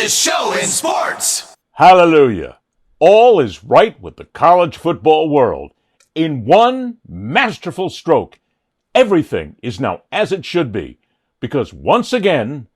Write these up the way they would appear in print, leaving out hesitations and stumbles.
fastest show in sports. Hallelujah. All is right with the college football world. In one masterful stroke, everything is now as it should be. Because once again,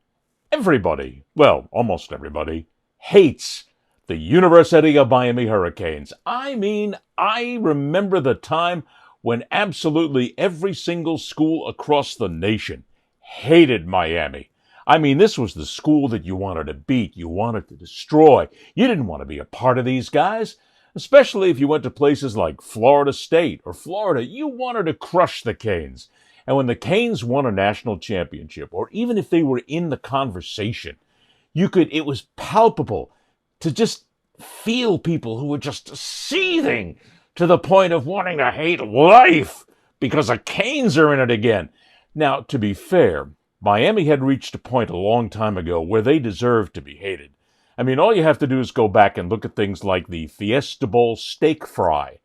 everybody, well, almost everybody, hates the University of Miami Hurricanes. I remember the time when absolutely every single school across the nation hated Miami. This was the school that you wanted to beat, you wanted to destroy. You didn't want to be a part of these guys, especially if you went to places like Florida State or Florida. You wanted to crush the Canes. And when the Canes won a national championship, or even if they were in the conversation, it was palpable to just feel people who were just seething to the point of wanting to hate life because the Canes are in it again. Now, to be fair, Miami had reached a point a long time ago where they deserved to be hated. All you have to do is go back and look at things like the Fiesta Bowl steak fry.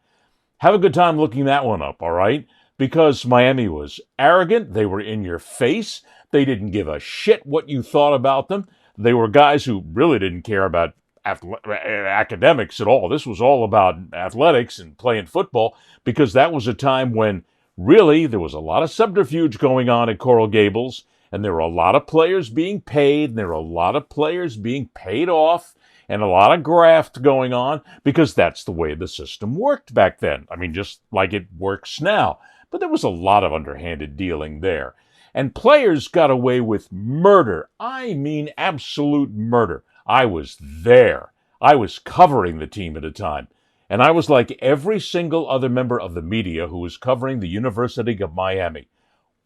Have a good time looking that one up, all right? Because Miami was arrogant, they were in your face, they didn't give a shit what you thought about them. They were guys who really didn't care about academics at all. This was all about athletics and playing football, because that was a time when really there was a lot of subterfuge going on at Coral Gables, and there were a lot of players being paid, and there were a lot of players being paid off, and a lot of graft going on, because that's the way the system worked back then. Just like it works now. But there was a lot of underhanded dealing there. And players got away with murder. Absolute murder. I was there. I was covering the team at a time. And I was like every single other member of the media who was covering the University of Miami.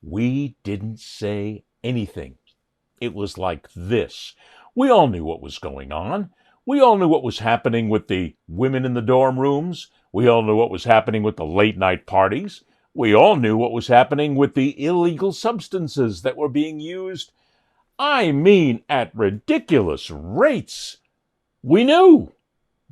We didn't say anything. It was like this. We all knew what was going on. We all knew what was happening with the women in the dorm rooms. We all knew what was happening with the late night parties. We all knew what was happening with the illegal substances that were being used. At ridiculous rates. We knew.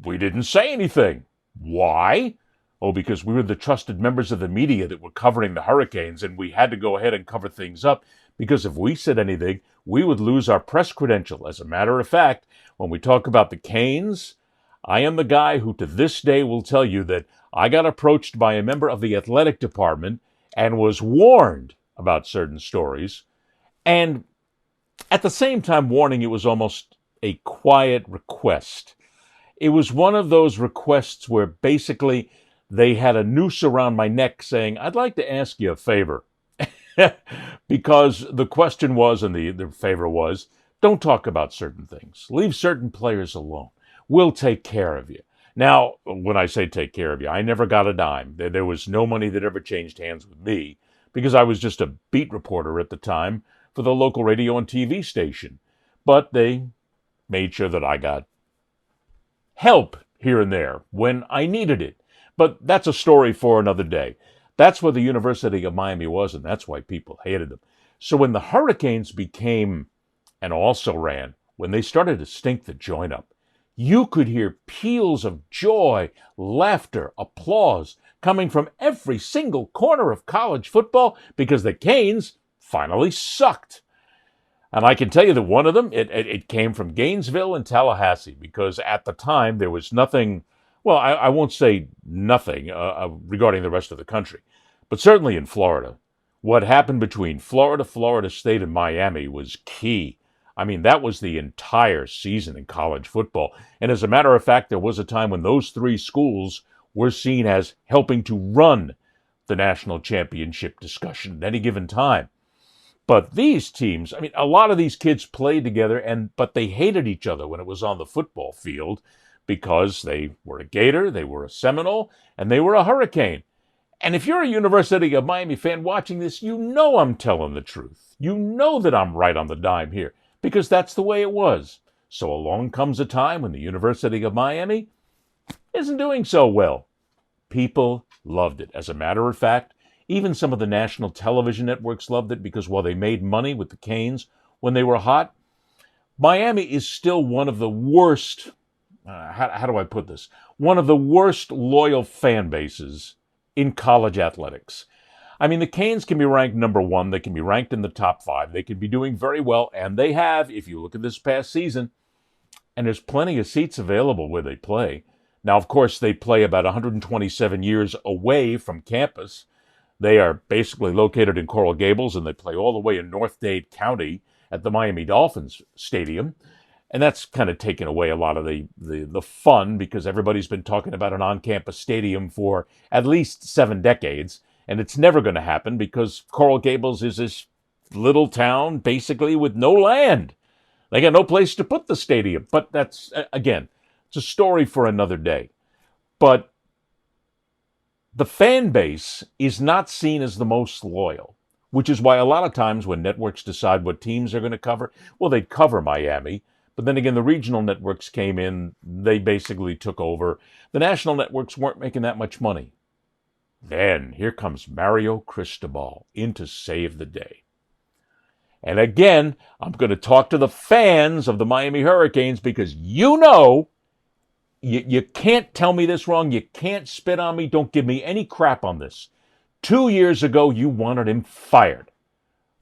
We didn't say anything. Why? Oh, because we were the trusted members of the media that were covering the Hurricanes, and we had to go ahead and cover things up, because if we said anything, we would lose our press credential. As a matter of fact, when we talk about the Canes, I am the guy who to this day will tell you that I got approached by a member of the athletic department and was warned about certain stories. And at the same time warning, it was almost a quiet request. It was one of those requests where basically they had a noose around my neck saying, I'd like to ask you a favor. Because the question was, and the favor was, don't talk about certain things. Leave certain players alone. We'll take care of you. Now, when I say take care of you, I never got a dime. There was no money that ever changed hands with me, because I was just a beat reporter at the time for the local radio and TV station. But they made sure that I got help here and there when I needed it. But that's a story for another day. That's where the University of Miami was, and that's why people hated them. So when the Hurricanes became an also-ran, when they started to stink the joint up, you could hear peals of joy, laughter, applause coming from every single corner of college football, because the Canes finally sucked. And I can tell you that one of them, it came from Gainesville and Tallahassee, because at the time there was nothing, well, I won't say nothing regarding the rest of the country, but certainly in Florida. What happened between Florida, Florida State, and Miami was key. That was the entire season in college football. And as a matter of fact, there was a time when those three schools were seen as helping to run the national championship discussion at any given time. But these teams, a lot of these kids played together, but they hated each other when it was on the football field, because they were a Gator, they were a Seminole, and they were a Hurricane. And if you're a University of Miami fan watching this, you know I'm telling the truth. You know that I'm right on the dime here, because that's the way it was. So along comes a time when the University of Miami isn't doing so well. People loved it. As a matter of fact, even some of the national television networks loved it, because while they made money with the Canes when they were hot, Miami is still one of the worst, how do I put this? One of the worst loyal fan bases in college athletics. The Canes can be ranked number one. They can be ranked in the top 5. They can be doing very well, and they have, if you look at this past season. and there's plenty of seats available where they play. Now, of course, they play about 127 years away from campus. They are basically located in Coral Gables, and they play all the way in North Dade County at the Miami Dolphins Stadium. And that's kind of taken away a lot of the fun, because everybody's been talking about an on-campus stadium for at least 7 decades, and it's never going to happen because Coral Gables is this little town basically with no land. They got no place to put the stadium. But that's, again, it's a story for another day. But the fan base is not seen as the most loyal, which is why a lot of times when networks decide what teams they're going to cover, well, they'd cover Miami. But then again, the regional networks came in, they basically took over. The national networks weren't making that much money. Then here comes Mario Cristobal in to save the day. And again, I'm going to talk to the fans of the Miami Hurricanes, because you can't tell me this wrong. You can't spit on me. Don't give me any crap on this. 2 years ago, you wanted him fired.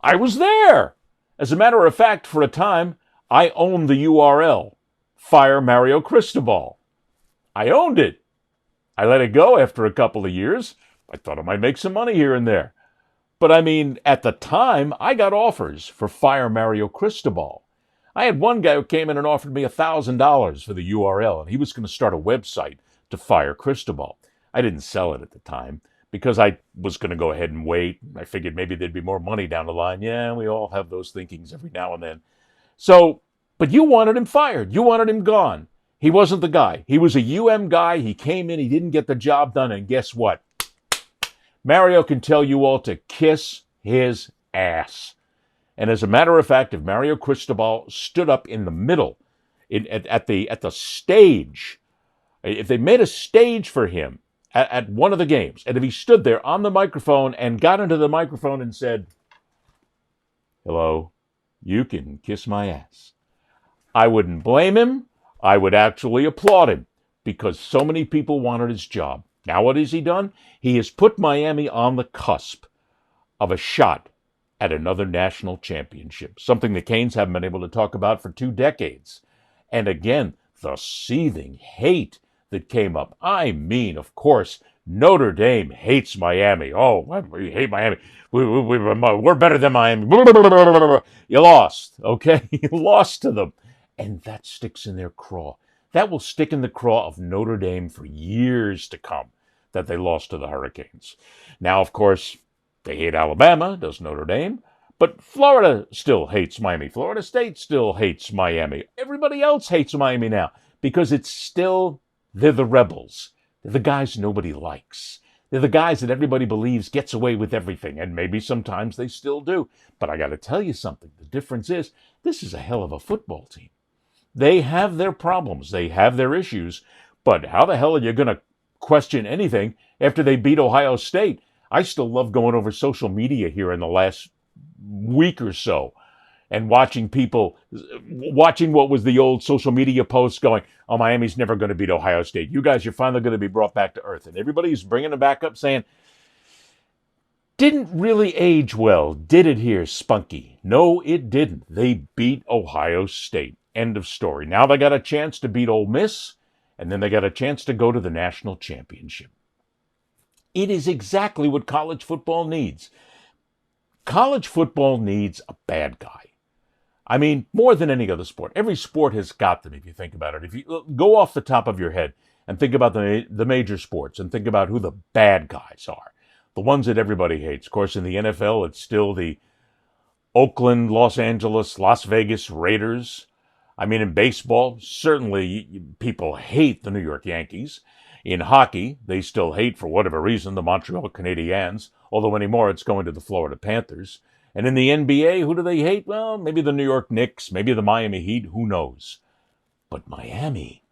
I was there. As a matter of fact, for a time, I owned the URL, Fire Mario Cristobal. I owned it. I let it go after a couple of years. I thought I might make some money here and there. But I mean, at the time, I got offers for Fire Mario Cristobal. I had one guy who came in and offered me $1,000 for the URL, and he was going to start a website to fire Cristobal. I didn't sell it at the time because I was going to go ahead and wait. I figured maybe there'd be more money down the line. Yeah, we all have those thinkings every now and then. So, but you wanted him fired. You wanted him gone. He wasn't the guy. He was a UM guy. He came in, he didn't get the job done, and guess what? Mario can tell you all to kiss his ass. And as a matter of fact, if Mario Cristobal stood up in the middle, at the stage, if they made a stage for him at one of the games, and if he stood there on the microphone and got into the microphone and said, "Hello, you can kiss my ass," I wouldn't blame him. I would actually applaud him, because so many people wanted his job. Now what has he done? He has put Miami on the cusp of a shot at another national championship, something the Canes haven't been able to talk about for 2 decades. And again, the seething hate that came up. I mean, of course, Notre Dame hates Miami. Oh, we hate Miami. We're better than Miami. You lost, okay? You lost to them. And that sticks in their craw. That will stick in the craw of Notre Dame for years to come, that they lost to the Hurricanes. Now, of course, they hate Alabama, does Notre Dame, but Florida still hates Miami. Florida State still hates Miami. Everybody else hates Miami now, because it's still, they're the rebels. They're the guys nobody likes. They're the guys that everybody believes gets away with everything, and maybe sometimes they still do. But I got to tell you something. The difference is, this is a hell of a football team. They have their problems. They have their issues. But how the hell are you going to question anything after they beat Ohio State? I still love going over social media here in the last week or so and watching what was the old social media posts going, "Oh, Miami's never going to beat Ohio State. You guys, you're finally going to be brought back to earth." And everybody's bringing it back up saying, "Didn't really age well, did it here, Spunky?" No, it didn't. They beat Ohio State. End of story. Now they got a chance to beat Ole Miss, and then they got a chance to go to the national championship. It is exactly what college football needs. College football needs a bad guy. I mean, more than any other sport. Every sport has got them, if you think about it. If you go off the top of your head and think about the major sports and think about who the bad guys are, the ones that everybody hates. Of course, in the NFL, it's still the Oakland, Los Angeles, Las Vegas Raiders. I mean, in baseball, certainly people hate the New York Yankees. In hockey, they still hate, for whatever reason, the Montreal Canadiens, although anymore it's going to the Florida Panthers. And in the NBA, who do they hate? Well, maybe the New York Knicks, maybe the Miami Heat, who knows? But Miami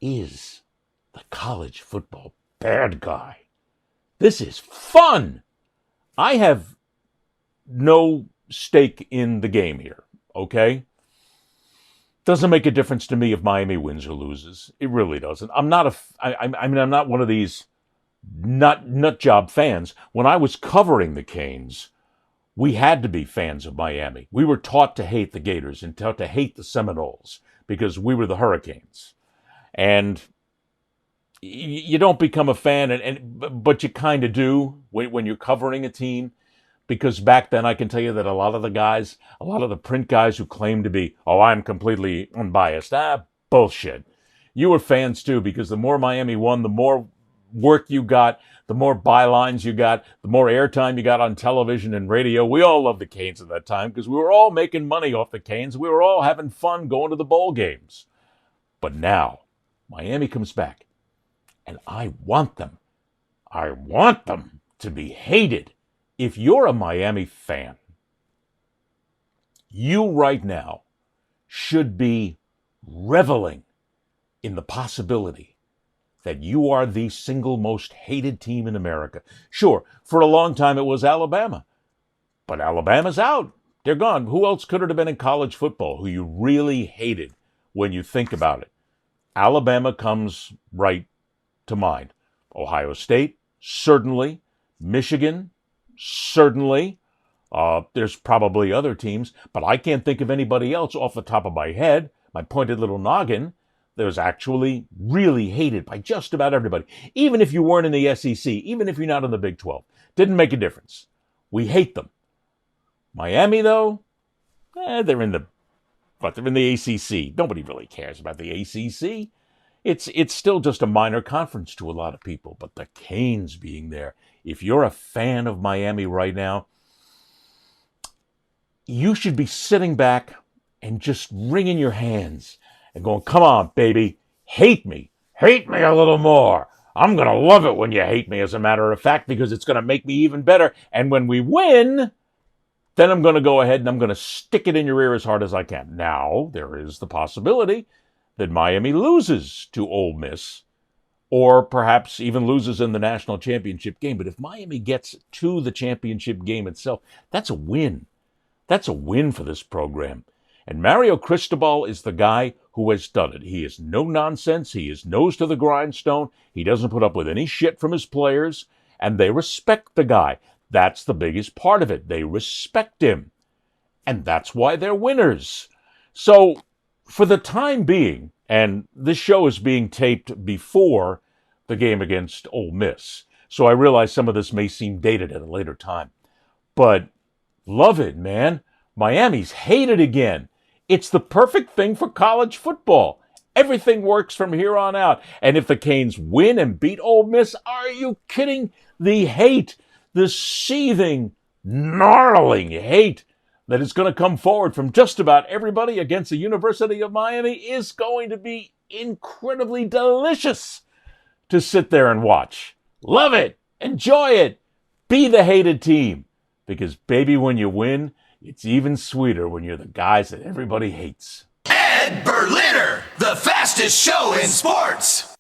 is the college football bad guy. This is fun. I have no stake in the game here, okay? Doesn't make a difference to me if Miami wins or loses. It really doesn't. I'm not one of these nut job fans. When I was covering the Canes, we had to be fans of Miami. We were taught to hate the Gators and taught to hate the Seminoles because we were the Hurricanes. And you don't become a fan, but you kind of do when you're covering a team. Because back then, I can tell you that a lot of the print guys who claim to be, I'm completely unbiased. Bullshit. You were fans too, because the more Miami won, the more work you got, the more bylines you got, the more airtime you got on television and radio. We all loved the Canes at that time because we were all making money off the Canes. We were all having fun going to the bowl games. But now, Miami comes back, and I want them. I want them to be hated. If you're a Miami fan, you right now should be reveling in the possibility that you are the single most hated team in America. Sure, for a long time it was Alabama, but Alabama's out. They're gone. Who else could it have been in college football who you really hated when you think about it? Alabama comes right to mind. Ohio State, certainly. Michigan, certainly. There's probably other teams, but I can't think of anybody else off the top of my head, my pointed little noggin, that was actually really hated by just about everybody. Even if you weren't in the SEC, even if you're not in the Big 12. Didn't make a difference. We hate them. Miami, though, they're in the ACC. Nobody really cares about the ACC. It's still just a minor conference to a lot of people, but the Canes being there, if you're a fan of Miami right now, you should be sitting back and just wringing your hands and going, come on, baby, hate me a little more. I'm going to love it when you hate me, as a matter of fact, because it's going to make me even better. And when we win, then I'm going to go ahead and I'm going to stick it in your ear as hard as I can. Now, there is the possibility that Miami loses to Ole Miss, or perhaps even loses in the national championship game. But if Miami gets to the championship game itself, that's a win. That's a win for this program. And Mario Cristobal is the guy who has done it. He is no nonsense. He is nose to the grindstone. He doesn't put up with any shit from his players, and they respect the guy. That's the biggest part of it. They respect him. And that's why they're winners. So, for the time being, and this show is being taped before the game against Ole Miss, so I realize some of this may seem dated at a later time. But love it, man. Miami's hated again. It's the perfect thing for college football. Everything works from here on out. And if the Canes win and beat Ole Miss, are you kidding? The hate, the seething, gnarling hate that is going to come forward from just about everybody against the University of Miami is going to be incredibly delicious to sit there and watch. Love it. Enjoy it. Be the hated team. Because, baby, when you win, it's even sweeter when you're the guys that everybody hates. Ed Berliner, the fastest show in sports.